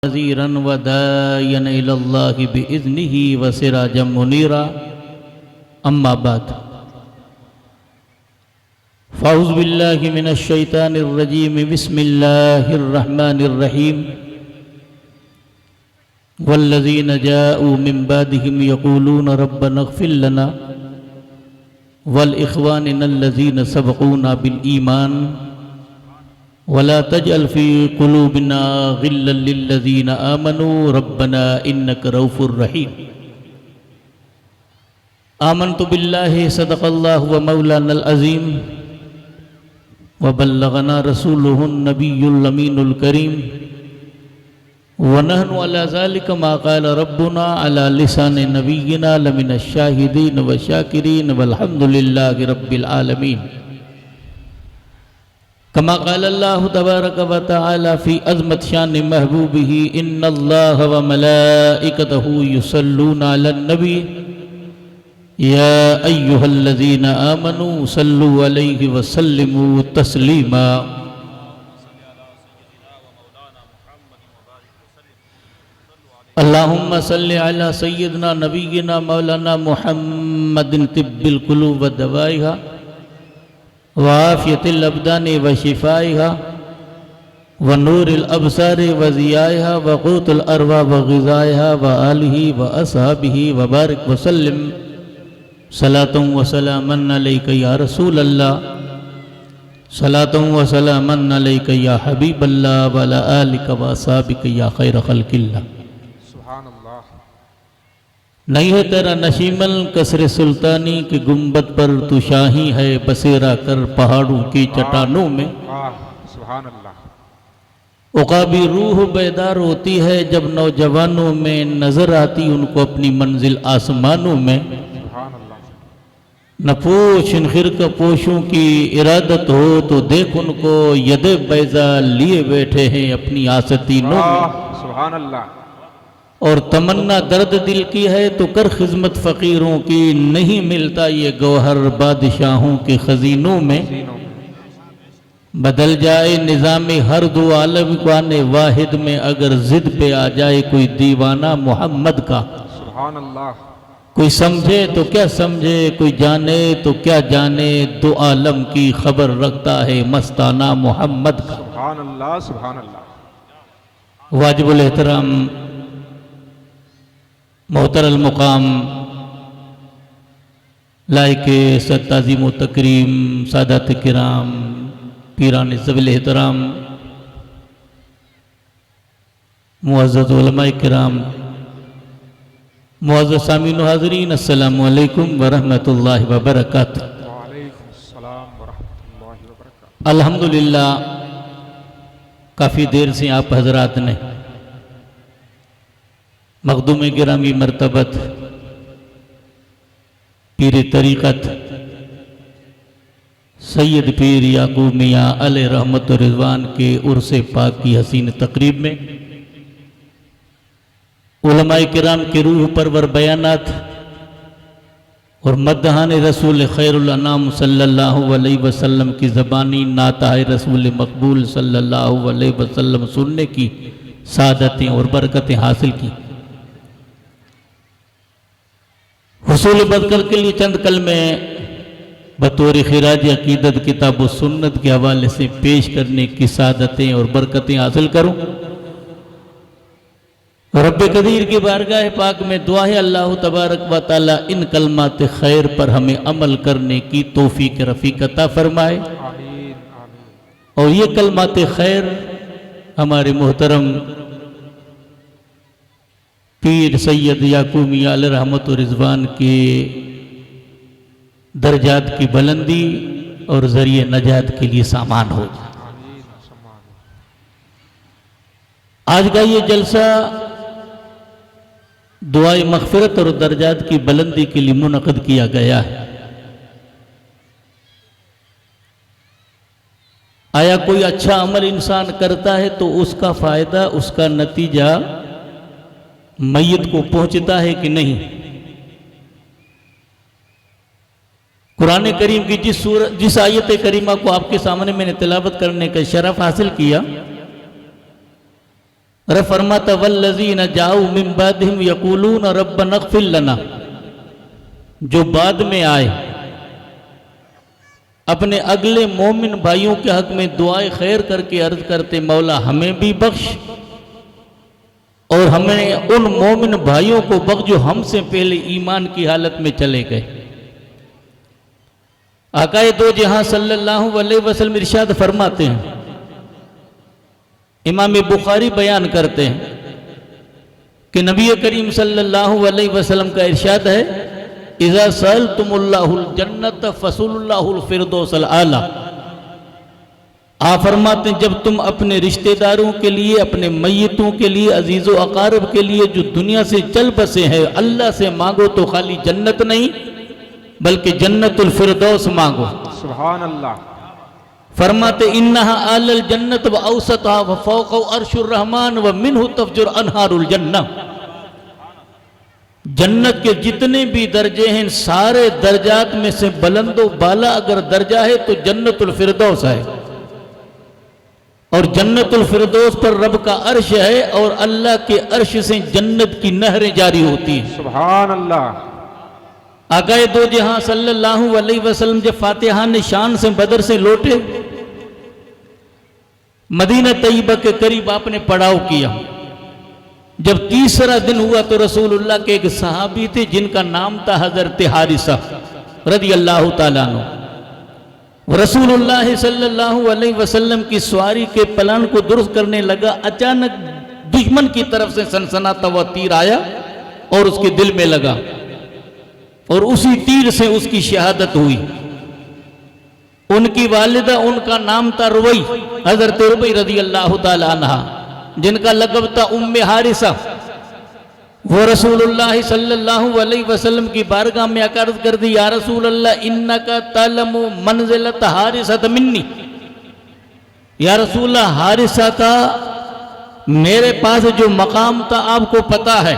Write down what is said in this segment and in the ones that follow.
नज़ीरन व दायन इलल्लाहि बिइज़्निही व सिराजम मुनीरा अम्मा बाद फ़अऊज़ु बिल्लाहि मिनश शैतानिर रजीम बिस्मिल्लाहिर रहमानिर रहीम वल्लज़ीन जाऊ मिन बादिहिम यक़ूलून रब्बना इग़फ़िर लना वल इख़वानिनल्लज़ीन सबक़ूना बिल ईमान वला तजअल फ़ी क़ुलूबिना ग़िल्लन लिल्लज़ीन आमनू रब्बना इन्नका रऊफ़ुर रहीम। आमन्तु बिल्लाहि सदक़ल्लाहु व मौलानल अज़ीम व बल्लगना रसूलुहुन नबियुल अमीनुल करीम व नहनु अला ज़ालिका मा क़ाल रब्बुना अला लिसानि नबिय्यिना लमिनश शाहिदीन व शाकिरीन वल्हम्दुलिल्लाहि रब्बिल आलमीन। कमा क़ाल अल्लाहु तबारक व तआला फ़ी अज़मत शान महबूबिही इन्नल्लाह व मलाइकतहु युसल्लूना अलन नबी या अय्युहल्लज़ीना आमनू सल्लु अलैहि व सल्लिमू तस्लीमा। अल्लाहुम्मा सल्लि अला सय्यिदना नबिय्यिना मौलाना मुहम्मदिन तिब्बिल क़ुलूब व दवाइहा व आफ़ियतिल अबदानि व शिफ़ाइहा व नूरिल अबसारि व ज़ियाइहा व क़ूतुल अरवाह व ग़िज़ाइहा व आलिही व अस्हाबिही व बारिक व सल्लिम सलातुन व सलामन अलैका या रसूल अल्लाह सलातुन व सलामन अलैका या हबीब अल्लाह व अला आलिका व अस्हाबिका या खैर खल्क़िल्लाह। नहीं है तेरा नशीमल कसरे सुल्तानी की गुंबद पर तू शाही है बसेरा कर पहाड़ों की चट्टानों में। उकाबी रूह बेदार होती है जब नौजवानों में नजर आती उनको अपनी मंजिल आसमानों में। न पोश इन खिरका पोशों की इरादत हो तो देख उनको यदे बैजा लिए बैठे हैं अपनी आसतीनों में। सुभान अल्लाह। और तमन्ना दर्द दिल की है तो कर खिदमत फ़कीरों की नहीं मिलता ये गौहर बादशाहों के खजीनों में। बदल जाए निज़ामे हर दो आलम वाने वाहिद में अगर जिद पे आ जाए कोई दीवाना मोहम्मद का। सुभान अल्लाह। कोई समझे तो क्या समझे कोई जाने तो क्या जाने दो आलम की खबर रखता है मस्ताना मोहम्मद का। सुभान अल्लाह सुभान अल्लाह। वाजिबुल एहतराम मोहतरम मुकाम लायके सत्ताज़ीम व तकरीम सादात किराम पीरान ज़वील एहतराम मुअज़्ज़ज़ उलमाए किराम मुअज़्ज़ज़ सामीन व हाज़रीन अस्सलामु अलैकुम व रहमतुल्लाहि व बरकातुहू। अल्हम्दुलिल्लाह काफ़ी देर से आप हजरात ने मखदूम गिरामी मरतबत पीर तरीक़त सैयद पीर याकूब मियाँ अलैहि रहमत व रिज़वान के उर्स पाक की हसीन तकरीब में उलमाए किराम के रूह परवर बयानात और मदहान रसूल खैरुल अनाम सल्लल्लाहु अलैहि वसल्लम की ज़बानी नाताए रसूल मकबूल सल्लल्लाहु अलैहि वसल्लम सुनने की सादतें और बरकतें हासिल की। हुसूल बदकर के लिए चंद कल में बतौर खिराज अकीदत किताब व सुन्नत के हवाले से पेश करने की सादतें और बरकतें हासिल करूं। रब कदीर की बारगाह पाक में दुआ है अल्लाह तबारक व तआला इन कलमात खैर पर हमें अमल करने की तौफीक रफ़ीक अता फरमाए। और ये कलमात खैर हमारे मोहतरम पीर सैयद याकूब मियाँ अलैहि रहमत व रिज़वान के दर्जात की बुलंदी और ज़रिए नजात के लिए सामान हो। आज का ये जलसा दुआए मग़फ़िरत और दर्जात की बुलंदी के लिए मुनक़िद किया गया है। आया कोई अच्छा अमल इंसान करता है तो उसका फ़ायदा उसका नतीजा मैयत को पहुंचता है कि नहीं। कुरान करीम की जिस आयत करीमा को आपके सामने मैंने तिलावत करने का शरफ हासिल किया अरे फरमाता वल्लज़ीना जाऊ मिन बादिहिम यक़ूलून रब्बना इग़फ़िर लना, जो बाद में आए अपने अगले मोमिन भाइयों के हक में दुआए खैर करके अर्ज करते मौला हमें भी बख्श और हमें उन मोमिन भाइयों को बख्श जो हमसे पहले ईमान की हालत में चले गए। आकाए दो जहां सल्लल्लाहु अलैहि वसल्लम इरशाद फरमाते हैं, इमाम बुखारी बयान करते हैं कि नबी करीम सल्लल्लाहु अलैहि वसल्लम का इरशाद है, इज़ा सअलतुमुल्लाहुल जन्नत फसलुल्लाहुल फिरदौसल आला। आप फरमाते हैं जब तुम अपने रिश्तेदारों के लिए, अपने मैयतों के लिए, अजीज़ो अकारब के लिए जो दुनिया से चल बसे हैं, अल्लाह से मांगो तो खाली जन्नत नहीं बल्कि जन्नतुल फिरदौस मांगो। सुभान अल्लाह। फरमाते इन्नहा आलल जन्नत व औसतहा व फौक़हु अर्शुर रहमान व मिन्हु तफजुर अनहारुल जन्नह। जन्नत के जितने भी दर्जे हैं सारे दर्जात में से बुलंदो बाला अगर दर्जा है तो जन्नतुल फिरदौस है, और जन्नतुल फिरदौस पर रब का अर्श है और अल्लाह के अर्श से जन्नत की नहरें जारी होती हैं। सुभान अल्लाह। आकाए दो जहां सल्लल्लाहु अलैहि वसल्लम जब फातिहा निशान से बदर से लौटे, मदीना तैयबा के करीब आपने पड़ाव किया। जब तीसरा दिन हुआ तो रसूलुल्लाह के एक सहाबी थे जिनका नाम था हजरत हारिसा रदी अल्लाह ताला अन्हु। रसूलुल्लाह सल्लल्लाहु अलैहि वसल्लम की सवारी के प्लान को दुरुस्त करने लगा, अचानक दुश्मन की तरफ से सनसनाता हुआ तीर आया और उसके दिल में लगा और उसी तीर से उसकी शहादत हुई। उनकी वालिदा, उनका नाम था रुबई, हजरत रुबई रदी अल्लाह ताला अन्हा, जिनका लक़ब था उम्मे हारिसा। वो रसूलुल्लाह सल्लल्लाहु अलैहि वसल्लम की बारगाह में आकर अर्ज़ कर दी, या रसूलल्लाह इन्नका तअलमु मंज़िलत हारिसा मिन्नी। या रसूलल्लाह हारिसा का मेरे पास जो मकाम था आपको पता है।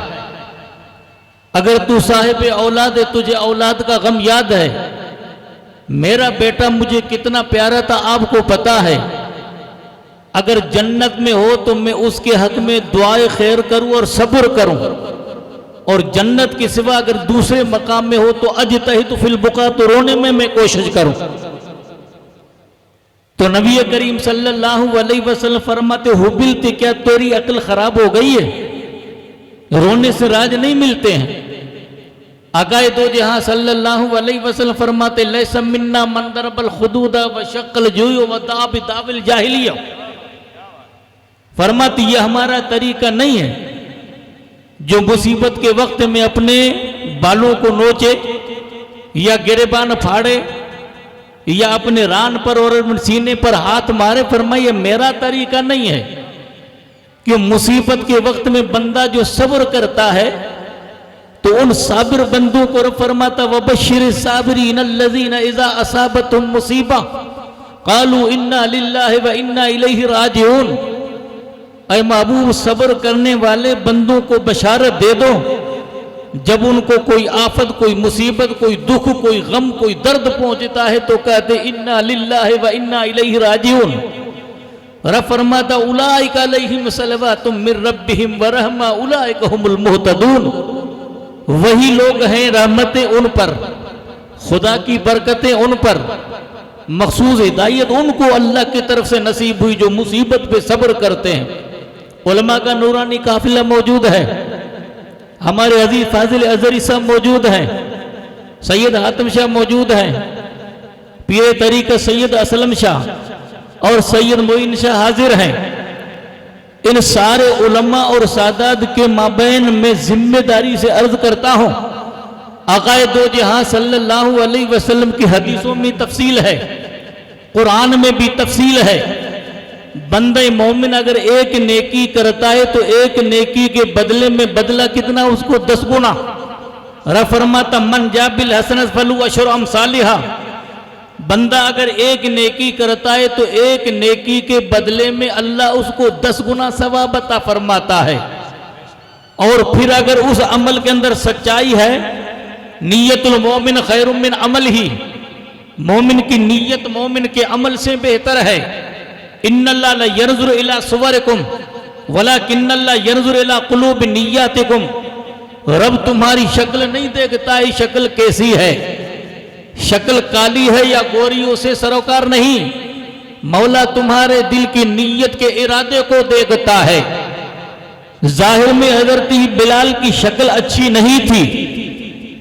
अगर तू साहिब औलाद है, तुझे औलाद का गम याद है। मेरा बेटा मुझे कितना प्यारा था आपको पता है। अगर जन्नत में हो तो मैं उसके हक में दुआए खैर करूं और सब्र करूं, और जन्नत के सिवा अगर दूसरे मकाम में हो तो अजतहिद फिल बुका, तो रोने में मैं कोशिश करूं। तो नबी करीम सल्लल्लाहु अलैहि वसल्लम फरमाते, हुबिलती, क्या तेरी अक्ल खराब हो गई है? रोने से राज नहीं मिलते हैं। आकाए दो जहां सल्लल्लाहु अलैहि वसल्लम फरमाते, लैसा मिन्ना मन दरबल खुदूदा व शक्ल जुयु व दाबिल जाहिलिया। फरमाती यह हमारा तरीका नहीं है जो मुसीबत के वक्त में अपने बालों को नोचे या गिरेबान फाड़े या अपने रान पर और सीने पर हाथ मारे। फरमाइए मेरा तरीका नहीं है कि मुसीबत के वक्त में बंदा जो सब्र करता है तो उन साबिर बंदों को रब फरमाता, वबश्शिर साबिरीन अल्लज़ीना इज़ा असाबतहुम मुसीबा क़ालू इन्ना लिल्लाहि व इन्ना इलैहि राजिऊन। ऐ महबूब, सब्र करने वाले बंदों को बशारत दे दो, जब उनको कोई आफत, कोई मुसीबत, कोई दुख, कोई गम, कोई दर्द पहुंचता है तो कहते इन्ना लिल्लाहि व इन्ना इलैहि राजिऊन। रब फरमाता, उलाइका अलैहिम सलवातुम मिर रब्बिहिम व रहमा उलाइका हुमुल मुहतदून। वही लोग हैं, रहमतें उन पर, खुदा की बरकतें उन पर, मखसूस हिदायत उनको अल्लाह की तरफ से नसीब हुई जो मुसीबत पे सब्र करते हैं। उलमा का नूरानी काफिला मौजूद है, हमारे अजीज फाजिल अजहरी साहब मौजूद हैं, सैयद हातिम शाह मौजूद हैं, पीर तरीका सैयद असलम शाह और सैयद मोइन शाह हाजिर हैं। इन सारे उलमा और सादात के माबैन में जिम्मेदारी से अर्ज करता हूं, आकाए दो जहां सल्लल्लाहु अलैहि वसल्लम की हदीसों में तफसील है, कुरान में भी तफसील है। बंदे मोमिन अगर एक नेकी करता है तो एक नेकी के बदले में बदला कितना, उसको 10 गुना। रब फरमाता, मन जाबिल हसनत फलु अशरु अमसालिहा। बंदा अगर एक नेकी करता है तो एक नेकी के बदले में अल्लाह उसको 10 गुना सवाब अता फरमाता है। और फिर अगर उस अमल के अंदर सच्चाई है, नियतुल मोमिन खैरुम मिन अमल ही, मोमिन की नीयत मोमिन के अमल से बेहतर है। इन्नल्लाह ला यंजुरु इला सुवरिकुम वलाकिन्नल्लाह यंजुर इला कुलूबि निय्यातिकुम, रब तुम्हारी शक्ल नहीं देखता है शक्ल कैसी है, शक्ल काली है या गोरी, उसे सरोकार नहीं, मौला तुम्हारे दिल की नीयत के इरादे को देखता है। जाहिर में हजरत बिलाल की शक्ल अच्छी नहीं थी,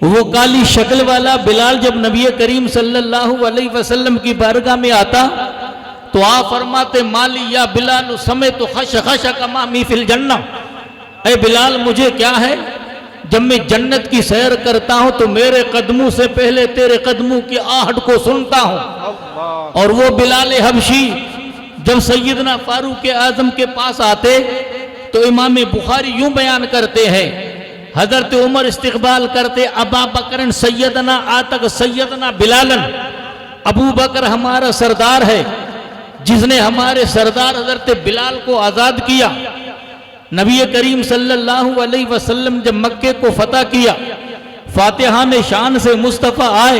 वो काली शक्ल वाला बिलाल जब नबी करीम सल्लल्लाहु अलैहि वसल्लम की बारगाह में आता तो आप फरमाते माली या बिलाल समय तो खश खश कमामी फिल जन्ना, ऐ बिलाल मुझे क्या है, जब मैं जन्नत की सैर करता हूं तो मेरे कदमों से पहले तेरे कदमों की आहट को सुनता हूं। और वो बिलाल हबशी जब सैयदना फारूक आजम के पास आते तो इमाम बुखारी यूं बयान करते हैं, हजरत उमर इस्तिकबाल करते अबा बकर सैयदना आतक सैयदना बिलालन, अबू बकर हमारा सरदार है जिसने हमारे सरदार हजरत बिलाल को आजाद किया। नबी करीम सल्लल्लाहु अलैहि वसल्लम जब मक्के को फतह किया, फातिहान शान से मुस्तफ़ा आए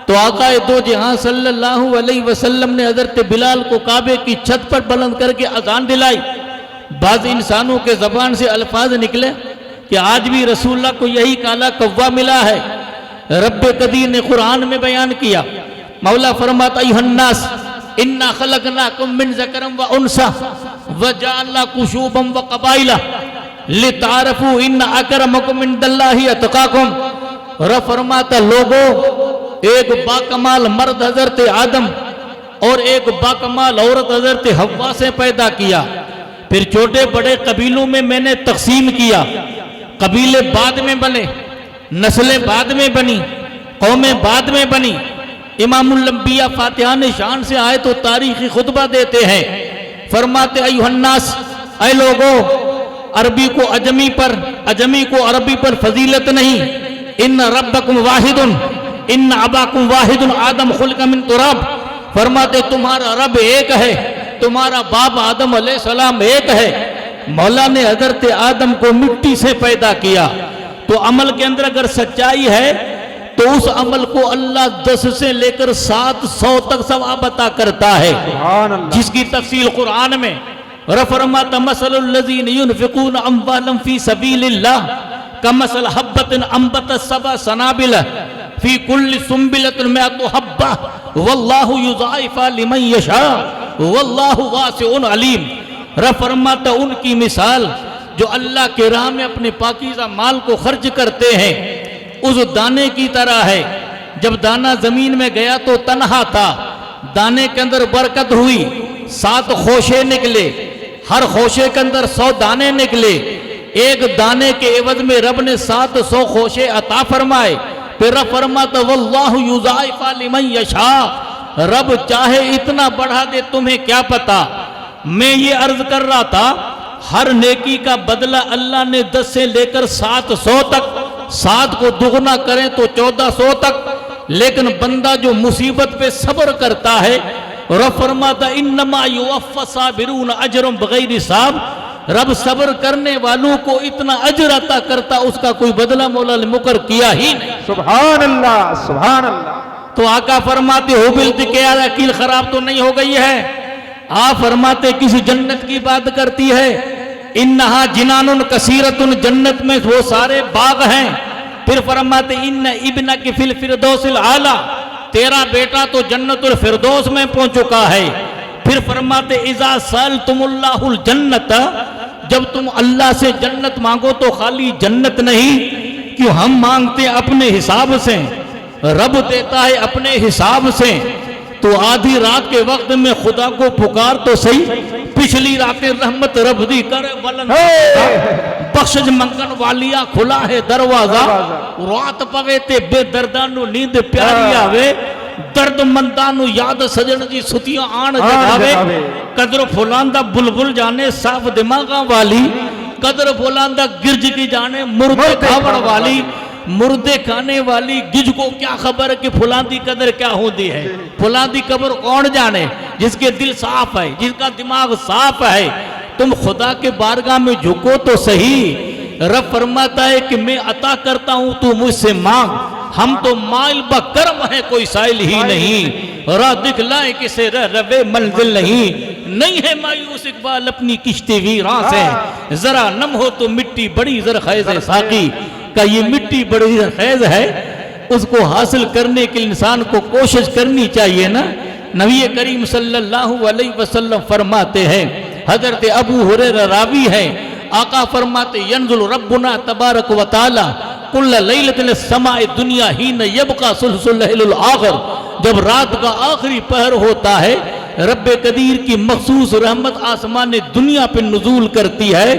तो आकाए दो जहां सल्लल्लाहु अलैहि वसल्लम ने हजरत बिलाल को काबे की छत पर बुलंद करके अजान दिलाई। बाज इंसानों के जबान से अल्फाज निकले कि आज भी रसूलुल्लाह को यही काला कव्वा मिला है। रब्बे कदी ने कुरान में बयान किया, मौला फरमाता अय्युहन्नास इन्ना खलकनाकुम मिन ज़करिन व उन्सा व जअलनाकुम शुअबन व क़बाइला लितारफू इन्न अक्रमकुम इंदल्लाहि अतक़ाकुम। रब फरमाता लोगों, एक बाकमाल मर्द हजरत आदम और एक बाकमाल औरत हजरत हव्वा से पैदा किया, फिर छोटे बड़े कबीलों में मैंने तकसीम किया, कबीले बाद में बने, नस्लें बाद में बनी, कौमें बाद में बनी। इमामुल अंबिया फातिहान शान से आए तो तारीखी खुतबा देते हैं, फरमाते अय्युहन्नास, ऐ लोगों, अरबी को अजमी पर, अजमी को अरबी पर फजीलत नहीं। इन्न रब्बकुम वाहिदुन इन्न अबाकुम वाहिदुन आदम खुल्का मिन तुराब, फरमाते तुम्हारा रब एक है, तुम्हारा बाप आदम अलैहिस्सलाम एक है। मौला ने हजरत आदम को मिट्टी से पैदा किया, तो अमल के अंदर अगर सच्चाई है तो उस अमल को अल्लाह 10 से लेकर 700 तक सवाब अता करता है, जिसकी तफसील कुरान में फरमाता मसलुल लज़ीना युनफ़िक़ूना अम्वालहम फ़ी सबीलिल्लाह कमसल हब्बतिन अंबतत सबअ सनाबिला फ़ी कुल्लि सुंबिलतिन मिअतु हब्बा वल्लाहु युज़ाइफ़ु लिमन यशा वल्लाहु वासिउन अलीम। रब फरमाता उनकी मिसाल जो अल्लाह के राह में अपने पाकीज़ा माल को खर्च करते हैं उस दाने की तरह है। जब दाना जमीन में गया तो तन्हा था, दाने के अंदर बरकत हुई, 7 खोशे निकले, हर खोशे के अंदर 100 दाने निकले, एक दाने के एवज में रब ने 700 खोशे अता फरमाए। फिर रब फरमाता वल्लाहु युज़ाइफ़ु लिमन यशा, रब चाहे इतना बढ़ा दे, तुम्हें क्या पता। मैं ये अर्ज कर रहा था, हर नेकी का बदला अल्लाह ने 10 से लेकर 700 तक, 7 को दुगना करें तो 1400 तक। लेकिन बंदा जो मुसीबत पे सब्र करता है, रब फरमाता इन्नमा युवफ़्फ़ा साबिरून अजरहुम बग़ैर हिसाब, रब सब्र करने वालों को इतना अजर अता करता, उसका कोई बदला मौला ने मुकर किया ही नहीं। सुभान अल्लाह, सुभान अल्लाह। तो आका फरमाते हो बिल्त के यार अकील खराब तो नहीं हो गई है। आप फरमाते किसी जन्नत की बात करती है, इन्नहा जिनानुन कसीरतुन, जन्नत में वो सारे बाग हैं। फिर फरमाते इन्न इब्नक फिल फिरदौसिल आला, तेरा बेटा तो जन्नतुल फिरदौस में पहुंच चुका है। फिर फरमाते इज़ा सअलतुमुल्लाहुल जन्नत, जब तुम अल्लाह से जन्नत मांगो तो खाली जन्नत नहीं, क्यों हम मांगते अपने हिसाब से, रब देता है अपने हिसाब से। तो आधी रात के वक्त में खुदा को पुकार तो सही, पिछली रातें रहमत रब दी करे वलन बख्शिश मंगन वालिया खुला है दरवाजा, रात पवे ते बेदर्दानु नींद प्यारी आवे, दर्द मंदानु याद सजन जी सुतियां आण जगावे। कदर फुलांदा बुलबुल जाने साफ दिमागा वाली, कदर फुलांदा गिरज की जाने मुर्दे खावण वाली, मुर्दे खाने वाली गिज को क्या खबर कि फुलांदी कदर क्या होती है। फुलांदी कब्र कौन जाने, जिसके दिल साफ है, जिसका दिमाग साफ है। तुम खुदा के बारगाह में झुको तो सही, रब फरमाता है कि मैं अता करता हूं, तू मुझसे मांग। हम तो माइल बकरम है, कोई साइल ही नहीं, राह दिखलाए किसे रवे मंजिल नहीं। नहीं है मायूस इकबाल अपनी किश्ती वीरां से, जरा नम हो तो मिट्टी बड़ी जरखेज है साकी का, ये मिट्टी बड़ी जरखेज है, उसको हासिल करने के लिए इंसान को कोशिश करनी चाहिए ना। नबी करीम सल्लल्लाहु अलैहि वसल्लम फरमाते हैं, हजरत अबू हुरैरा रावी है, आका फरमाते यंजुल रब्बुना तबारक व तआला कुल्ल लैलतिन समाए दुनिया हीन यबका सुलसुल लैलुल आखिर, जब रात का आखिरी पहर होता है रब्बे कदीर की मखसूस रहमत आसमान दुनिया पे नुजूल करती है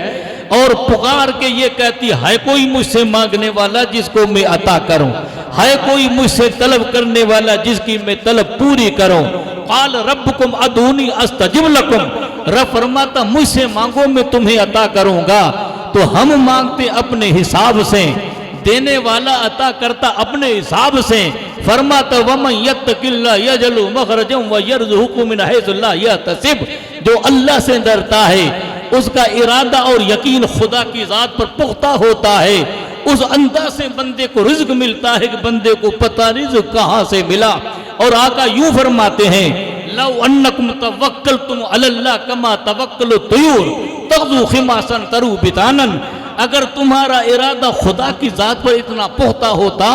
और पुकार के ये कहती है कोई मुझसे मांगने वाला जिसको मैं अता करूं, है कोई मुझसे तलब करने वाला जिसकी मैं तलब पूरी करूं। काल रब्बुकुम अदूनी अस्तजिब लकुम, रब फरमाता मुझसे मांगो मैं तुम्हें अता करूंगा। तो हम मांगते अपने हिसाब से, देने वाला अता करता अपने हिसाब से। फरमाता वमन यत्तकिल्ला यजलु मखरजम व यरजुहु मिन हैसु ला यहतसिब, जो अल्लाह से डरता है उसका इरादा और यकीन खुदा की जात पर पुख्ता होता है, उस अंदाज से बंदे को रिज्क मिलता है कि बंदे को पता रिज्क कहां से मिला। और आका यूं फरमाते हैं लव अन्नकुम तवक्कलतुम अलल्लाह कमा तवक्कलु तुयूर तग़दू खिमासन तरु बितानन, अगर तुम्हारा इरादा खुदा की जात पर इतना पुख्ता होता,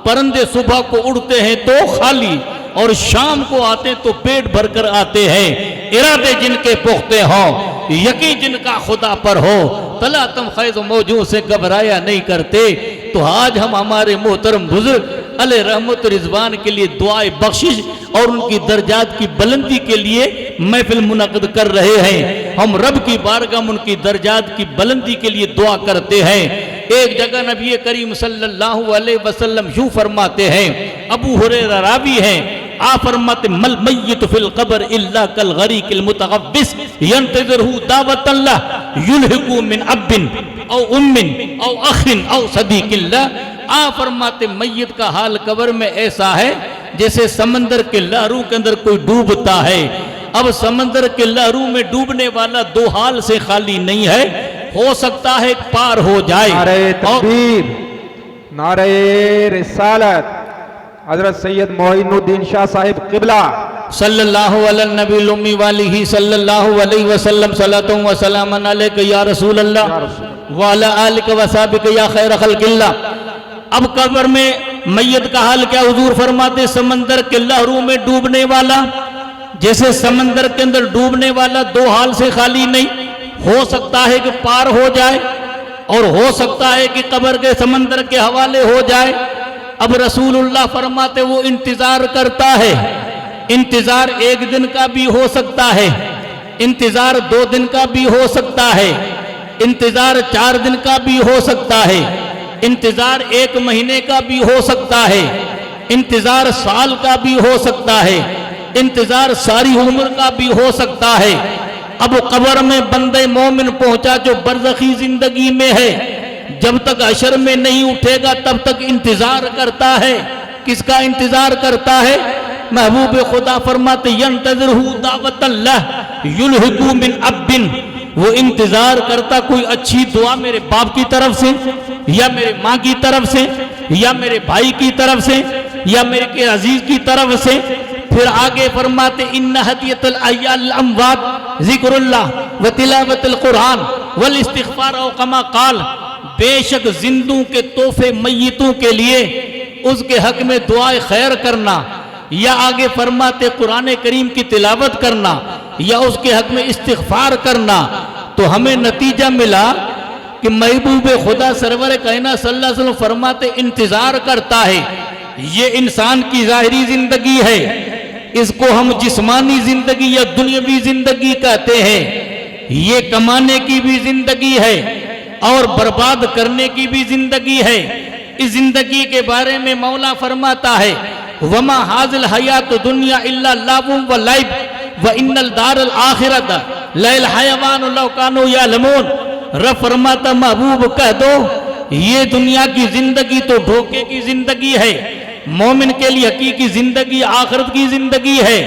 परिंदे सुबह को उड़ते हैं तो खाली और शाम को आते तो पेट भरकर आते हैं। इरादे जिनके पुख्ते हों, यकीन जिनका खुदा पर हो, तला तुम खैज़ मौजूद से घबराया नहीं करते। तो आज हम हमारे मोहतरम बुजुर्ग अले रहमत रिजवान के लिए दुआए बख्शिश और उनकी दर्जात की बुलंदी के लिए महफिल मुनक़द कर रहे हैं। हम रब की बारगाह में उनकी दर्जात की बुलंदी के लिए दुआ करते हैं। एक जगह नबी करीम सल्लल्लाहु अलैहि वसल्लम यूं फरमाते हैं, अबू हुरैरा रावी हैं, आ फरमाते मल मय्यित फिल क़ब्र इल्ला कल गरीक़िल मुतग़व्विस यंतज़िरहु दावतल्लाह युल्हिक़ु मिन अब्बिन औ उम्मिन औ अखिन औ सदीक़िल्लाह। आ फरमाते मय्यत का हाल कब्र में ऐसा है जैसे समंदर के लहरों के अंदर कोई डूबता है। अब समंदर के लहरों में डूबने वाला दो हाल से खाली नहीं है, हो सकता है पार हो जाए। नारे तकबीर, नारे रिसालत, हजरत सैयद मोइनुद्दीन शाह साहिब किबला सल्लल्लाहु अलैहि नबी उम्मी वालिही सल्लल्लाहु अलैहि वसल्लम सलातु व सलामन अलैका या रसूल अल्लाह व अला आलिका व सहाबिका या खैर खल्किल्लाह। अब कब्र में मैयत का हाल क्या? हुजूर फरमाते समंदर के लहरों में डूबने वाला, जैसे समंदर के अंदर डूबने वाला दो हाल से खाली नहीं, हो सकता है कि पार हो जाए और हो सकता है कि कब्र के समंदर के हवाले हो जाए। अब रसूलुल्लाह फरमाते वो इंतजार करता है, इंतजार एक दिन का भी हो सकता है, इंतजार 2 दिन का भी हो सकता है, इंतजार 4 दिन का भी हो सकता है, इंतजार 1 महीने का भी हो सकता है, इंतजार साल का भी हो सकता है, इंतजार सारी उम्र का भी हो सकता है। अब कब्र में बंदे मोमिन पहुंचा जो बरज़खी जिंदगी में है, जब तक हशर में नहीं उठेगा तब तक इंतजार करता है। किसका इंतजार करता है? महबूब खुदा फरमाते यंतज़िरहु दावतल्लाह युल्हिक़ु मिन अब्बिन, वो इंतजार करता कोई अच्छी दुआ मेरे बाप की तरफ से या मेरे माँ की तरफ से या मेरे भाई की तरफ से या मेरे के अजीज की तरफ से। फिर आगे फरमाते इन्ना हदियतल अय्याल अमवात जिक्रुल्लाह व तिलावतुल कुरान वल इस्तिग़फ़ार औ कमा क़ाल, बेशक जिंदों के तोहफे मय्यतों के लिए उसके हक में दुआए खैर करना, या आगे फरमाते कुरान करीम की तिलावत करना या उसके हक में इस्तिग़फ़ार करना। तो हमें नतीजा मिला कि महबूब खुदा सरवर कायनात सल्लल्लाहु अलैहि वसल्लम फरमाते इंतजार करता है। ये इंसान की ज़ाहिरी जिंदगी है, इसको हम जिस्मानी जिंदगी या दुनियावी जिंदगी कहते हैं। ये कमाने की भी जिंदगी है और बर्बाद करने की भी जिंदगी है। इस जिंदगी के बारे में मौला फरमाता है वमा हाज़िल हयात दुनिया इल्ला लाबुम व लाइब व इन्नल दारल आखिरत लल हयवान लौ कानू यअलमून। रब फरमाता महबूब कह दो ये दुनिया की जिंदगी तो धोखे की जिंदगी है, मोमिन के लिए हकीकी जिंदगी आखिरत की जिंदगी है।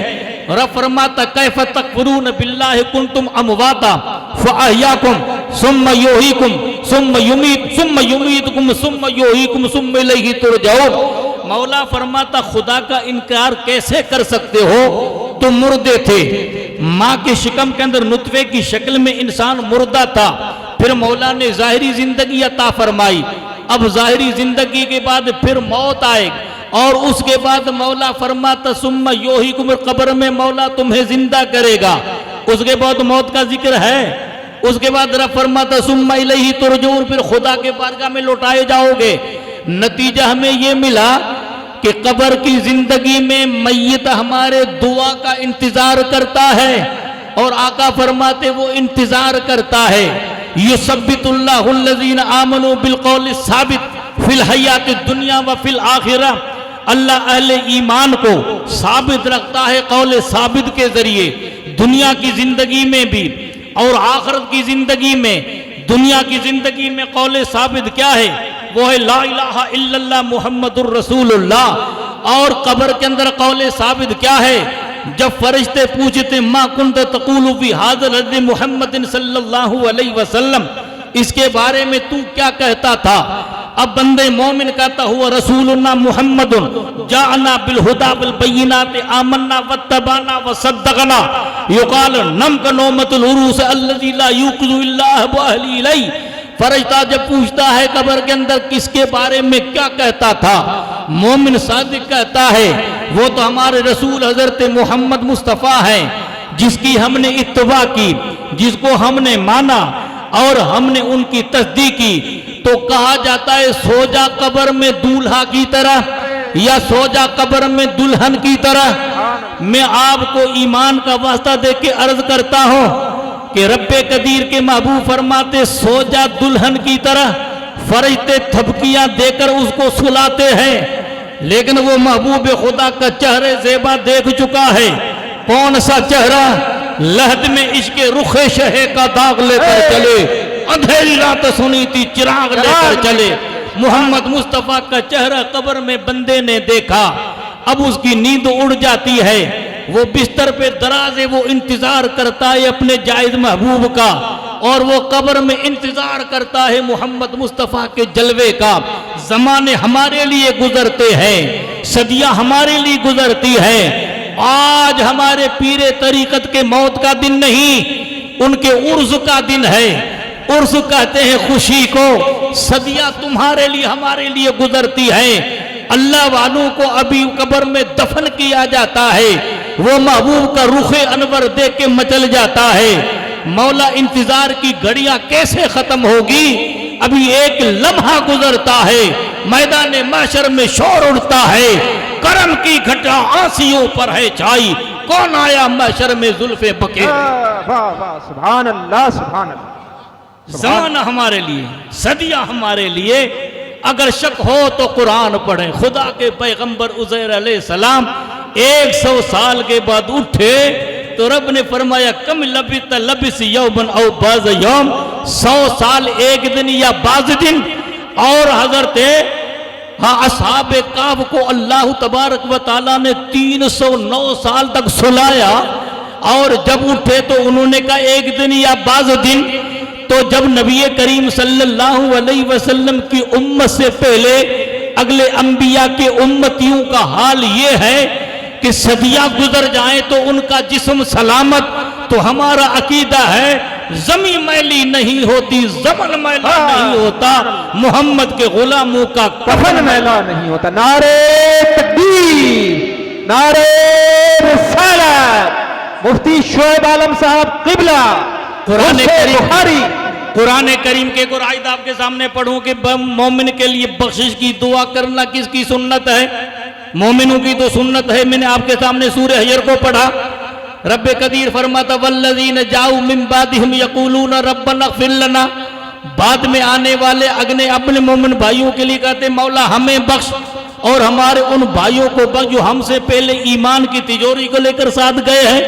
रब फरमाता कैफ तकफुरून बिल्लाहि कुंतुम अमवाता फअहयाकुम सुम्मा युहीकुम सुम्मा युमीतुकुम सुम्मा युहीकुम सुम्मा इलैहि तुरजाऊन। मौला फरमाता खुदा का इनकार कैसे कर सकते हो? तुम मुर्दे थे, माँ के शिकम के अंदर नुतफे की शक्ल में इंसान मुर्दा था, फिर मौला ने जाहिरी जिंदगी अता फरमाई। अब जाहिरी जिंदगी के बाद फिर मौत आएगी और उसके बाद मौला फरमाता सुम्मा योहीकुम कब्र में मौला तुम्हें जिंदा करेगा। उसके बाद मौत का जिक्र है। उसके बाद रब फरमाता सुम्मा इलैहि तुरजऊन, फिर खुदा के बारगाह में लौटाए जाओगे। नतीजा हमें ये मिला कि कब्र की जिंदगी में मैयत हमारे दुआ का इंतजार करता है और आका फरमाते वो इंतजार करता है। युसब्बितुल्लाहुल्लज़ीना आमनू बिलकौलि साबित फिल हयाति दुनिया व फिल आखिरा। अल्लाह अहले ईमान को साबित रखता है कौल साबित के जरिए, दुनिया की जिंदगी में भी और आखिरत की जिंदगी में। दुनिया की जिंदगी में कौल साबित क्या है? वो है ला इलाहा इल्लल्लाह मुहम्मदुर रसूलुल्लाह। और कब्र के अंदर कौल साबित क्या है? जब फरिश्ते पूछते मा कुंत तक़ूलु फी हाज़िल हदीस मुहम्मदिन सल्लल्लाहु अलैहि वसल्लम, इसके बारे में तू क्या कहता था? अब बंदे मोमिन कहता हुआ रसूलुना मुहम्मदुन जाअना बिल हुदा बिल बय्यिनाति आमन्ना वत्तबाना वसद्दक़ना युक़ाल नम कनोमतुल उरूस अल्लज़ी ला युक़ज़ु इल्ला व अहली इलैहि। फरिश्ता जब पूछता है कब्र के अंदर किसके बारे में क्या कहता था, मोमिन सादिक कहता है वो तो हमारे रसूल हजरत मोहम्मद मुस्तफ़ा हैं, जिसकी हमने इत्तबा की, जिसको हमने माना और हमने उनकी तस्दीक की। तो कहा जाता है सो जा कब्र में दूल्हा की तरह या सो जा कब्र में दुल्हन की तरह। मैं आपको ईमान का वास्ता दे के अर्ज करता हूँ कि रब्बे कदीर के महबूब फरमाते सो जा दुल्हन की तरह। फरिश्ते थपकियां देकर उसको सुलाते हैं, लेकिन वो महबूब खुदा का चेहरे ज़ेबा देख चुका है। कौन सा चेहरा? लहद में इश्क रुखे शहे का दाग लेकर चले, अंधेरी रात सुनी थी चिराग लेकर चले। मोहम्मद मुस्तफ़ा का चेहरा कब्र में बंदे ने देखा, अब उसकी नींद उड़ जाती है। वो बिस्तर पे दराजे वो इंतजार करता है अपने जायज महबूब का, और वो कब्र में इंतजार करता है मोहम्मद मुस्तफ़ा के जलवे का। जमाने हमारे लिए गुजरते हैं, सदियां हमारे लिए गुजरती हैं। आज हमारे पीरे तरीकत के मौत का दिन नहीं, उनके उर्स का दिन है। उर्स कहते हैं खुशी को। सदियां तुम्हारे लिए हमारे लिए गुजरती हैं। अल्लाह वालों को अभी कब्र में दफन किया जाता है, वो महबूब का रुखे अनवर देख के मचल जाता है। मौला इंतजार की घड़ियां कैसे खत्म होगी? अभी एक लम्हा गुजरता है, मैदान महशर में शोर उठता है, करम की घटा आंसियों पर है छाई, कौन आया महशर में जुल्फे बके। सुभान अल्लाह सुभान अल्लाह। ज़माना हमारे लिए, सदियां हमारे लिए। अगर शक हो तो कुरान पढ़ें। खुदा के पैगंबर उज़ैर अलैहिस्सलाम 100 साल के बाद उठे तो रब ने फरमाया कम लबित लबिस यौमन औ बाज़ यौम, 100 साल एक दिन या बाज़ दिन। और हजरत असहाबे काफ को अल्लाह तबारक व तआला ने 309 साल तक सुलाया, और जब उठे तो उन्होंने कहा एक दिन या बाज़ दिन। तो जब नबी करीम सल्लल्लाहु अलैहि वसल्लम की उम्मत से पहले अगले अंबिया के उम्मतियों का हाल ये है कि सदियां गुजर जाएं तो उनका जिस्म सलामत। तो हमारा अकीदा है जमी मैली नहीं होती, जमन मैला नहीं होता, मोहम्मद के गुलामों का कफन मैला नहीं होता। नारे तकबीर, नारे रिसालत। मुफ्ती शोएब आलम साहब किबला कुरान करीम के एक आयत आपके सामने पढ़ूं कि मोमिन के लिए बख्शिश की दुआ करना किसकी सुन्नत है? मोमिनों की तो सुन्नत है। मैंने आपके सामने सूरह हजर को पढ़ा। रब्बे कदीर फरमाता वल्लज़ीन जाऊ मिन बादिहिम यक़ूलून रब्बना इग़फिर लना। बाद में आने वाले अगले अपने मोमिन भाइयों के लिए कहते मौला हमें बख्श और हमारे उन भाइयों को बख्श जो हमसे पहले ईमान की तिजोरी को लेकर साथ गए हैं।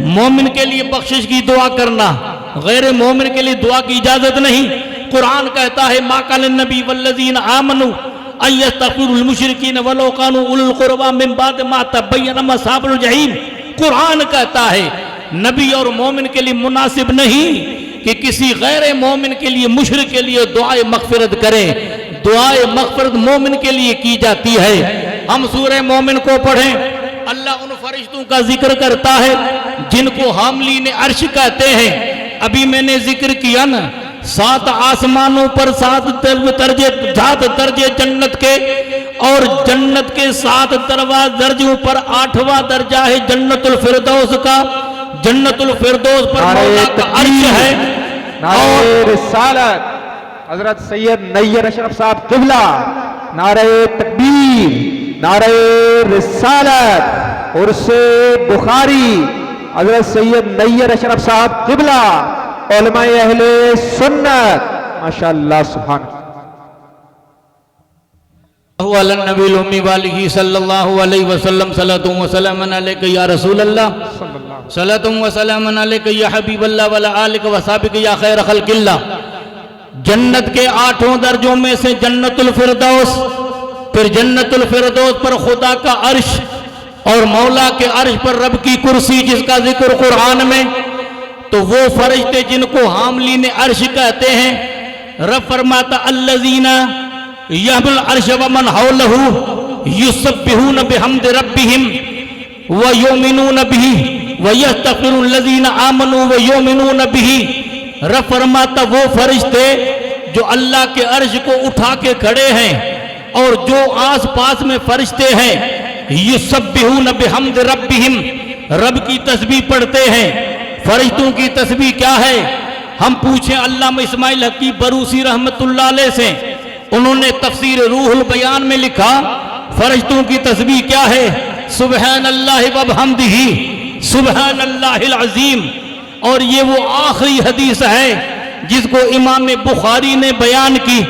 मोमिन के लिए बख्शिश की दुआ करना, गैर मोमिन के लिए दुआ की इजाजत नहीं। कुरान कहता है मा कान नबी वल्लज़ीन आमनू अयस्तग़फिरुल मुशरिकीन वलौ कानू उलुल क़ुरबा मिन बाद मा तबय्यन अस्हाबुल जहीम। कुरान कहता है नबी और मोमिन के लिए मुनासिब नहीं कि किसी गैर मोमिन के लिए, मुशरिक के लिए दुआए मग़फ़िरत करें। दुआए मग़फ़िरत मोमिन के लिए की जाती है। हम सूरह मोमिन को पढ़ें। अल्लाह उन फरिश्तों का जिक्र करता है जिनको हामलीन अर्श कहते हैं। अभी मैंने जिक्र किया ना, 7 आसमानों पर 7 दर्जे जन्नत के, और जन्नत के 7 दर्जों पर 8वां दर्जा है जन्नतुल फिरदौस का। जन्नतुल फिरदौस पर मौला का अर्श है। नारे रिसालत हजरत सैयद नैयर अशरफ साहब किबला, नारे तकबीर, नारे रिसालत उर्से बुखारी हजरत सैयद नैयर अशरफ साहब किबला, उलमाए अहले सुन्नत, माशाअल्लाह सुभान नबील उम्मी वालिही सल्लल्लाहु अलैहि वसल्लम सल्लतु व सलामन अलैका या रसूल अल्लाह, सल्लतु व सलामन अलैका या हबीब अल्लाह व अला आलिका व सहाबिका या खैर खल्किल्लाह। जन्नत के 8 दर्जों में से जन्नतुल फिरदौस, फिर जन्नतुल फिरदौस पर खुदा का अर्श, और मौला के अर्श पर रब की कुर्सी जिसका जिक्र कुरान में। तो वो फरिश्ते जिनको हामलीन अर्श कहते हैं, रब फरमाता अल्लज़ीना यहमुल अर्श व मन हौलहु युसब्बिहून बिहम्दि रब्बिहिम व युमिनून बिही व यस्तग़फिरुल लज़ीना आमनू व युमिनून बिही। रब फरमाता वो फरिश्ते जो अल्लाह के अर्श को उठा के खड़े हैं, और जो आस पास में फरिश्ते हैं, युसब्बिहून बिहम्दि रब्बिहिम, रब की तस्बीह पढ़ते हैं। फरिश्तों की तस्बीह क्या है? हम पूछें अल्लामा इस्माइल हकीम बरूसी रहमतुल्लाह अलैह से, उन्होंने तफसीर रूहुल बयान में लिखा फरिश्तों की तस्बीह क्या है? सुबहानल्लाहि व बिहम्दिही सुबहानल्लाहिल अज़ीम। और ये वो आखिरी हदीस है जिसको इमाम बुखारी ने बयान की,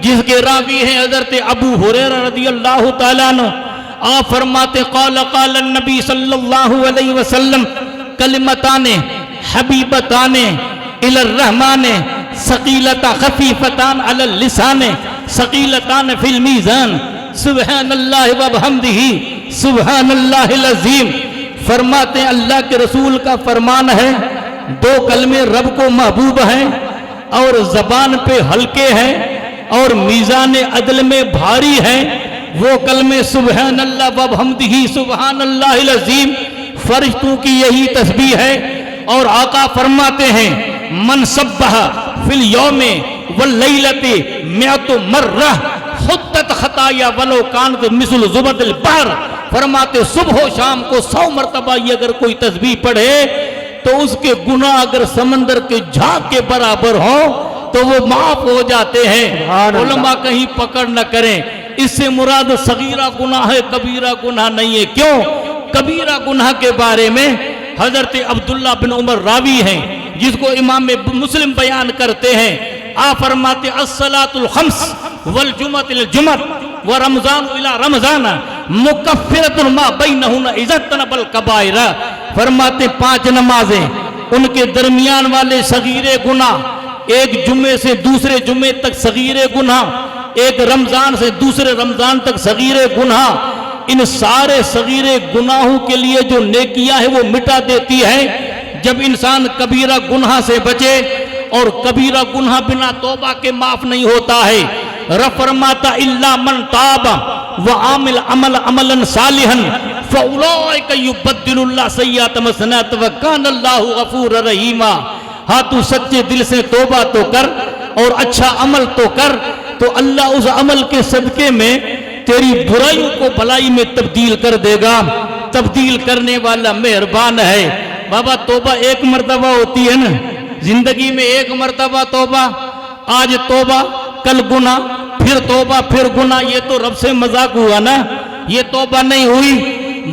जिसके रावी हैं हजरत अबू हुरैरा रदियल्लाहु ताला अन्हु। आप फरमाते क़ाल क़ाल नबी सल्लल्लाहु अलैहि वसल्लम कलिमताने हबीबताने इलर रहमाने सकीलता खफीफतान अलल लिसाने सकीलतान फिल मीज़ान सुबहानल्लाहि व बिहम्दिही सुबहानल्लाहिल अज़ीम। फरमाते अल्लाह के रसूल का फरमान है, 2 कलमे रब को महबूब हैं और जबान पे हल्के हैं और मीज़ान अदल में भारी हैं। वो कलमे सुबहानल्लाह व बिहम्दिही सुबहानल्लाहिल अज़ीम। फरिश्तों की यही तस्बीह है। और आका फरमाते हैं मन सब्बह फिल यौमे वल लैलति मिअतु मर्रा हुत्तत खताया वलो कानत मिस्ल जुबदिल बहर। फरमाते सुबह शाम को 100 मरतबा ये अगर कोई तस्बीह पढ़े तो उसके गुनाह अगर समंदर के झाग के बराबर हो तो वो माफ हो जाते हैं। उलमा कहीं पकड़ न करें, इससे मुराद सगीरा गुनाह है, कबीरा गुनाह नहीं है। क्यों? कबीरा गुनाह के बारे में हजरत अब्दुल्ला बिन उमर रावी हैं, जिसको इमाम मुस्लिम बयान करते हैं। आप फरमाते अस्सलातुल खम्स वल जुमअतुल जुमअत व रमजान इला रमजान मुकफ्फिरतुन मा बैनहुन इज़्तनबल कबाइर। फरमाते 5 नमाजें, उनके दरमियान वाले सगीरे गुनाह, एक जुमे से दूसरे जुमे तक सगीरे गुनाह, एक रमजान से दूसरे रमजान तक सगीरे गुनाह, इन सारे सगीरे गुनाहों के लिए जो नेकियां है वो मिटा देती है। जब इंसान कबीरा गुनाह से बचे, और कबीरा गुनाह बिना तौबा के माफ नहीं होता है। रब फरमाता इल्ला मन ताबा व आमिल अमल अमलन सालिहन फउलाइका युबद्दिलुल्लाह सय्यातहुम हसनात व कानल्लाहु गफूर रहीमा। हाँ, तू सच्चे दिल से तौबा तो कर और अच्छा अमल तो कर, तो अल्लाह उस अमल के सदके में तेरी बुराइयों को भलाई में तब्दील कर देगा। तब्दील करने वाला मेहरबान है। बाबा तौबा एक मर्तबा होती है ना जिंदगी में, एक मर्तबा तौबा। आज तौबा, कल गुना, फिर तौबा, फिर गुना। ये तो रब से मजाक हुआ ना, ये तौबा नहीं हुई।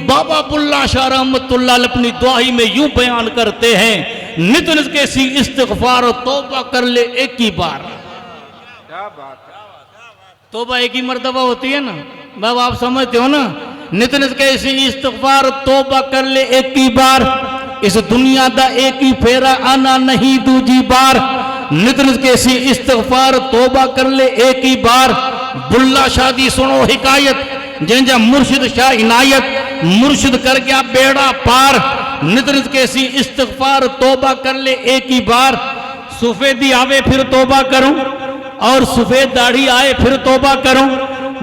बाबा बुल्ला शाह रहमतुल्लाह अलैह अपनी दुआई में यूं बयान करते हैं, नित नित के सी इस्तिग़फ़ार और तौबा कर ले एक ही बार। क्या बात है। तौबा एक ही मर्तबा होती है ना बाबा, आप समझते हो ना। नित नित के सी इस्तिग़फ़ार तौबा कर ले एक ही बार, इस दुनिया दा एक ही फेरा आना नहीं दूजी बार। नित नित के सी इस्तिग़फ़ार तौबा कर ले एक ही बार। बुल्ला शादी सुनो हिकायत, जंजा मुर्शिद शाह इनायत, मुर्शिद कर गया बेड़ा पार। नित नित के सी इस्तिग़फ़ार तौबा कर ले एक ही बार। सफेदी आवे फिर तौबा करूं, और सफेद दाढ़ी आए फिर तौबा करूं।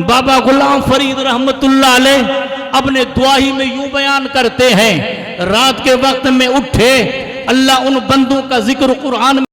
बाबा गुलाम फरीद रहमतुल्लाह अलैह अपने दुआही में यूं बयान करते हैं, रात के वक्त में उठे, अल्लाह उन बंदों का जिक्र कुरान